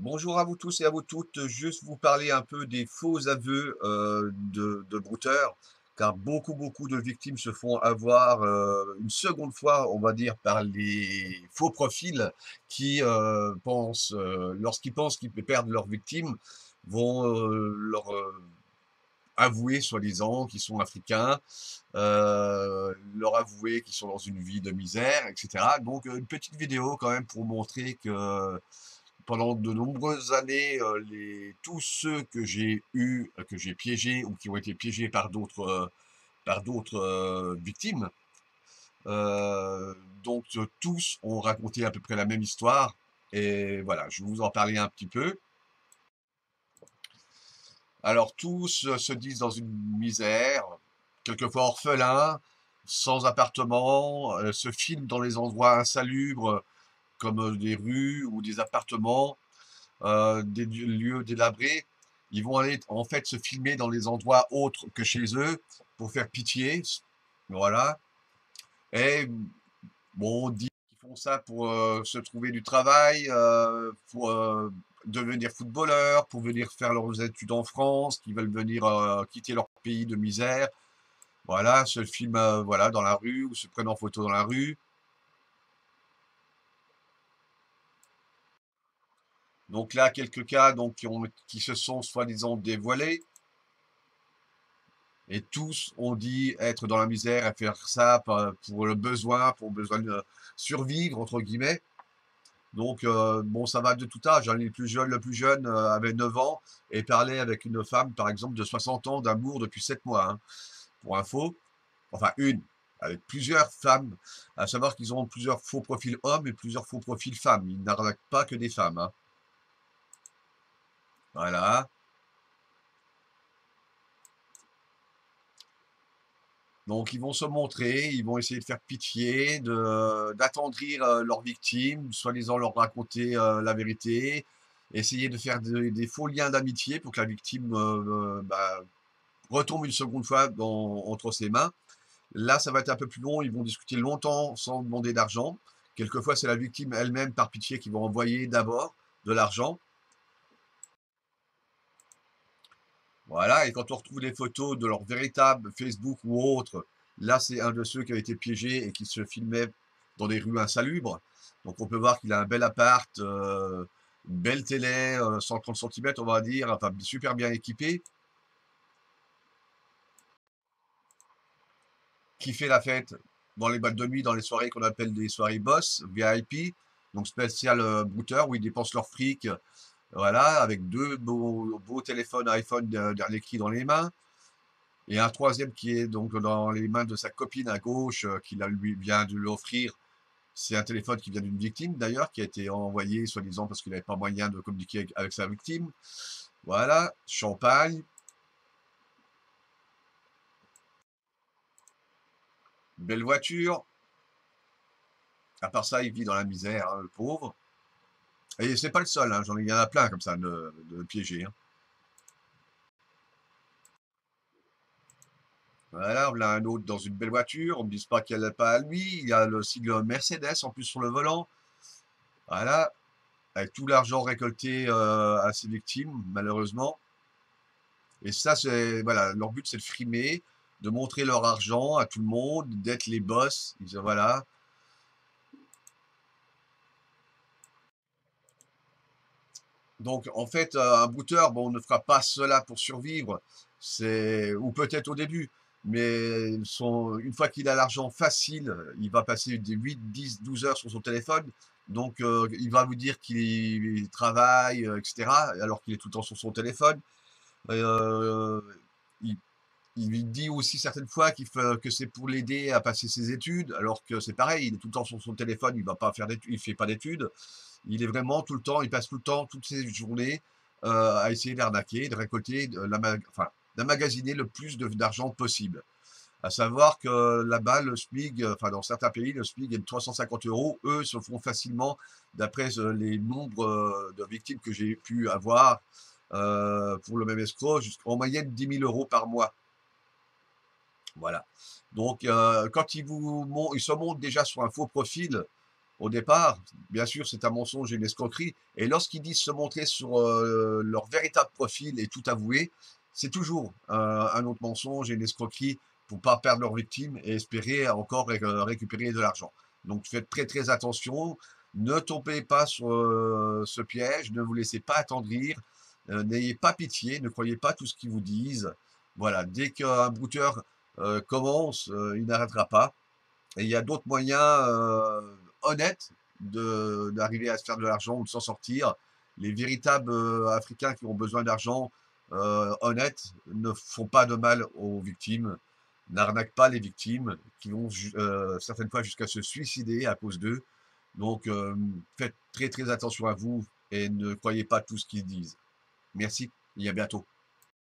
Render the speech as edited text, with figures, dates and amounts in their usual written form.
Bonjour à vous tous et à vous toutes. Juste vous parler un peu des faux aveux de brouteurs, car beaucoup de victimes se font avoir une seconde fois, on va dire, par les faux profils qui pensent, lorsqu'ils pensent qu'ils perdent leur victime, vont leur avouer, soi-disant, qu'ils sont africains, leur avouer qu'ils sont dans une vie de misère, etc. Donc, une petite vidéo quand même pour montrer que pendant de nombreuses années, tous ceux que j'ai eus, que j'ai piégés ou qui ont été piégés par d'autres victimes, donc tous ont raconté à peu près la même histoire. Et voilà, je vais vous en parler un petit peu. Alors tous se disent dans une misère, quelquefois orphelins, sans appartement, se filment dans les endroits insalubres comme des rues ou des appartements, des lieux délabrés. Ils vont aller en fait se filmer dans les endroits autres que chez eux pour faire pitié. Voilà. Et bon, on dit qu'ils font ça pour se trouver du travail, pour devenir footballeur, pour venir faire leurs études en France, qui veulent venir quitter leur pays de misère. Voilà, se filment voilà, dans la rue ou se prennent en photo dans la rue. Donc là, quelques cas donc, qui se sont soi-disant dévoilés. Et tous ont dit être dans la misère et faire ça pour le besoin, pour besoin de survivre, entre guillemets. Donc, bon, ça va de tout âge, hein. Le plus jeune avait 9 ans et parlait avec une femme, par exemple, de 60 ans d'amour depuis 7 mois, hein, pour info. Enfin, une, avec plusieurs femmes, à savoir qu'ils ont plusieurs faux profils hommes et plusieurs faux profils femmes. Ils n'arnaquent pas que des femmes, hein. Voilà. Donc ils vont se montrer, ils vont essayer de faire pitié, d'attendrir leurs victimes, soi-disant leur raconter la vérité, essayer de faire des faux liens d'amitié pour que la victime bah, retombe une seconde fois entre ses mains. Là, ça va être un peu plus long, ils vont discuter longtemps sans demander d'argent. Quelquefois, c'est la victime elle-même, par pitié, qui va envoyer d'abord de l'argent. Voilà, et quand on retrouve les photos de leur véritable Facebook ou autre, là c'est un de ceux qui a été piégé et qui se filmait dans des rues insalubres. Donc on peut voir qu'il a un bel appart, une belle télé, 130 centimètres on va dire, enfin super bien équipé, qui fait la fête dans les boîtes de nuit, dans les soirées qu'on appelle des soirées boss, VIP, donc spécial brouteur, où ils dépensent leur fric, voilà, avec deux beaux téléphones iPhone dernier cri dans les mains. Et un troisième qui est donc dans les mains de sa copine à gauche, qui lui vient de lui offrir. C'est un téléphone qui vient d'une victime d'ailleurs, qui a été envoyé soi-disant parce qu'il n'avait pas moyen de communiquer avec sa victime. Voilà, champagne, belle voiture. À part ça, il vit dans la misère, hein, le pauvre. Et c'est pas le seul, hein, il y en a plein comme ça de piégés, hein. Voilà, on a un autre dans une belle voiture, on ne me dise pas qu'elle n'est pas à lui. Il y a le sigle Mercedes en plus sur le volant. Voilà, avec tout l'argent récolté à ses victimes, malheureusement. Et ça, c'est, voilà, leur but, c'est de frimer, de montrer leur argent à tout le monde, d'être les boss. Ils disent, voilà. Donc, en fait, un brouteur, bon, ne fera pas cela pour survivre. Ou peut-être au début. Mais une fois qu'il a l'argent facile, il va passer des 8, 10, 12 heures sur son téléphone. Donc, il va vous dire qu'il travaille, etc., alors qu'il est tout le temps sur son téléphone. Euh, il, il dit aussi certaines fois que c'est pour l'aider à passer ses études, alors que c'est pareil, il est tout le temps sur son téléphone, il va pas faire d'études, il fait pas d'études. Il est vraiment tout le temps, il passe tout le temps, toutes ses journées, à essayer d'arnaquer, de récolter, enfin, d'emmagasiner le plus d'argent possible. À savoir que là-bas, le SMIC, enfin dans certains pays, le SMIC est de 350 euros. Eux se font facilement, d'après les nombres de victimes que j'ai pu avoir pour le même escroc, en moyenne 10 000 euros par mois. Voilà. Donc, quand ils se montrent déjà sur un faux profil, au départ, bien sûr, c'est un mensonge et une escroquerie. Et lorsqu'ils disent se montrer sur leur véritable profil et tout avouer, c'est toujours un autre mensonge et une escroquerie pour pas perdre leurs victimes et espérer encore récupérer de l'argent. Donc faites très très attention, ne tombez pas sur ce piège, ne vous laissez pas attendrir, n'ayez pas pitié, ne croyez pas tout ce qu'ils vous disent. Voilà, dès qu'un brouteur commence, il n'arrêtera pas. Et il y a d'autres moyens honnêtes d'arriver à se faire de l'argent ou de s'en sortir. Les véritables Africains qui ont besoin d'argent honnête ne font pas de mal aux victimes, n'arnaquent pas les victimes, qui vont certaines fois jusqu'à se suicider à cause d'eux. Donc faites très très attention à vous et ne croyez pas tout ce qu'ils disent. Merci et à bientôt.